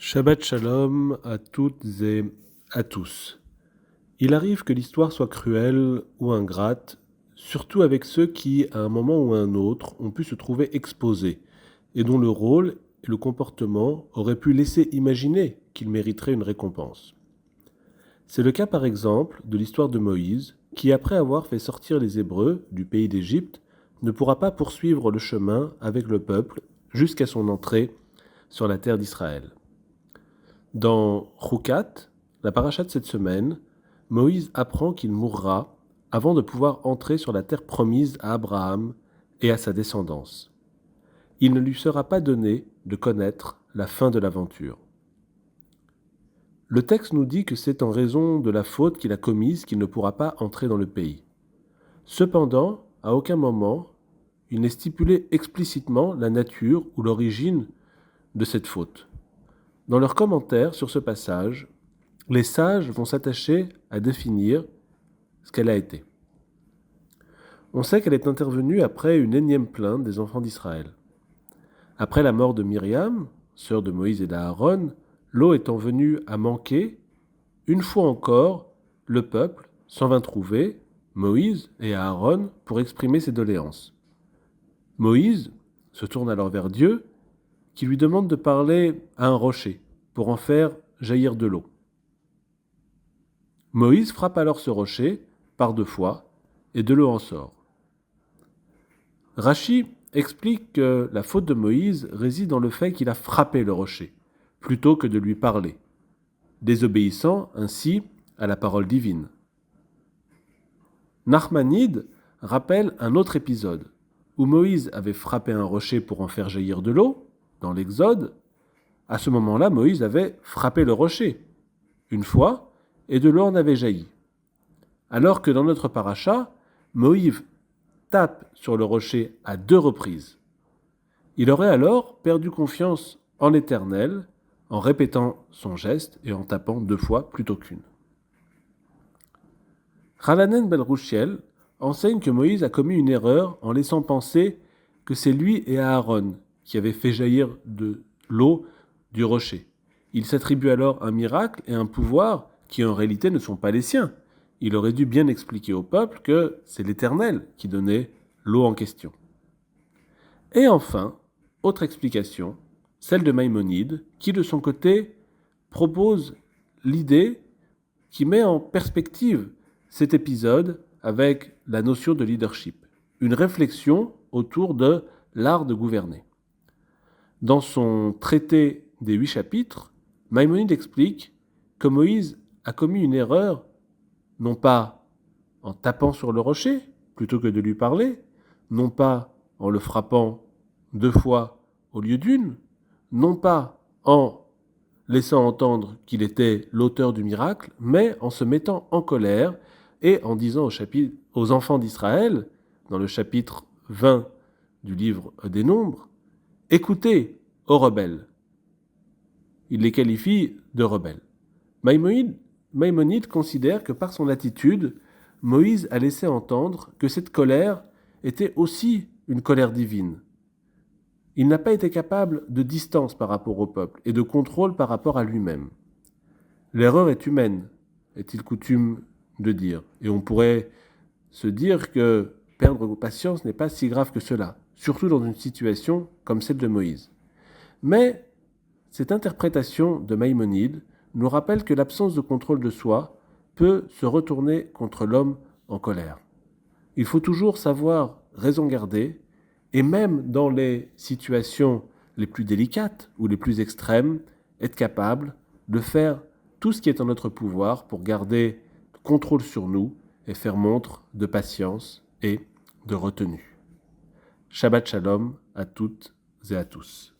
Shabbat Shalom à toutes et à tous. Il arrive que l'histoire soit cruelle ou ingrate, surtout avec ceux qui, à un moment ou à un autre, ont pu se trouver exposés et dont le rôle et le comportement auraient pu laisser imaginer qu'ils mériteraient une récompense. C'est le cas par exemple de l'histoire de Moïse, qui après avoir fait sortir les Hébreux du pays d'Égypte, ne pourra pas poursuivre le chemin avec le peuple jusqu'à son entrée sur la terre d'Israël. Dans Chukat, la paracha de cette semaine, Moïse apprend qu'il mourra avant de pouvoir entrer sur la terre promise à Abraham et à sa descendance. Il ne lui sera pas donné de connaître la fin de l'aventure. Le texte nous dit que c'est en raison de la faute qu'il a commise qu'il ne pourra pas entrer dans le pays. Cependant, à aucun moment, il n'est stipulé explicitement la nature ou l'origine de cette faute. Dans leurs commentaires sur ce passage, les sages vont s'attacher à définir ce qu'elle a été. On sait qu'elle est intervenue après une énième plainte des enfants d'Israël. Après la mort de Myriam, sœur de Moïse et d'Aaron, l'eau étant venue à manquer, une fois encore, le peuple s'en vint trouver Moïse et Aaron pour exprimer ses doléances. Moïse se tourne alors vers Dieu, qui lui demande de parler à un rocher pour en faire jaillir de l'eau. Moïse frappe alors ce rocher par 2 fois et de l'eau en sort. Rashi explique que la faute de Moïse réside dans le fait qu'il a frappé le rocher, plutôt que de lui parler, désobéissant ainsi à la parole divine. Nachmanide rappelle un autre épisode, où Moïse avait frappé un rocher pour en faire jaillir de l'eau, dans l'Exode. À ce moment-là, Moïse avait frappé le rocher, une fois, et de l'eau en avait jailli. Alors que dans notre paracha, Moïse tape sur le rocher à 2 reprises. Il aurait alors perdu confiance en l'Éternel en répétant son geste et en tapant 2 fois plutôt qu'une. Halanen ben Rouchiel enseigne que Moïse a commis une erreur en laissant penser que c'est lui et Aaron qui avaient fait jaillir de l'eau du rocher. Il s'attribue alors un miracle et un pouvoir qui en réalité ne sont pas les siens. Il aurait dû bien expliquer au peuple que c'est l'Éternel qui donnait l'eau en question. Et enfin, autre explication, celle de Maïmonide, qui de son côté propose l'idée qui met en perspective cet épisode avec la notion de leadership, une réflexion autour de l'art de gouverner. Dans son traité des 8 chapitres, Maïmonide explique que Moïse a commis une erreur, non pas en tapant sur le rocher, plutôt que de lui parler, non pas en le frappant 2 fois au lieu d'une, non pas en laissant entendre qu'il était l'auteur du miracle, mais en se mettant en colère et en disant aux enfants d'Israël, dans le chapitre 20 du livre des Nombres, « Écoutez, ô rebelles !» Il les qualifie de rebelles. Maïmonide considère que par son attitude, Moïse a laissé entendre que cette colère était aussi une colère divine. Il n'a pas été capable de distance par rapport au peuple et de contrôle par rapport à lui-même. L'erreur est humaine, est-il coutume de dire. Et on pourrait se dire que perdre patience n'est pas si grave que cela, surtout dans une situation comme celle de Moïse. Mais cette interprétation de Maïmonide nous rappelle que l'absence de contrôle de soi peut se retourner contre l'homme en colère. Il faut toujours savoir raison garder, et même dans les situations les plus délicates ou les plus extrêmes, être capable de faire tout ce qui est en notre pouvoir pour garder le contrôle sur nous et faire montre de patience et de retenue. Shabbat Shalom à toutes et à tous.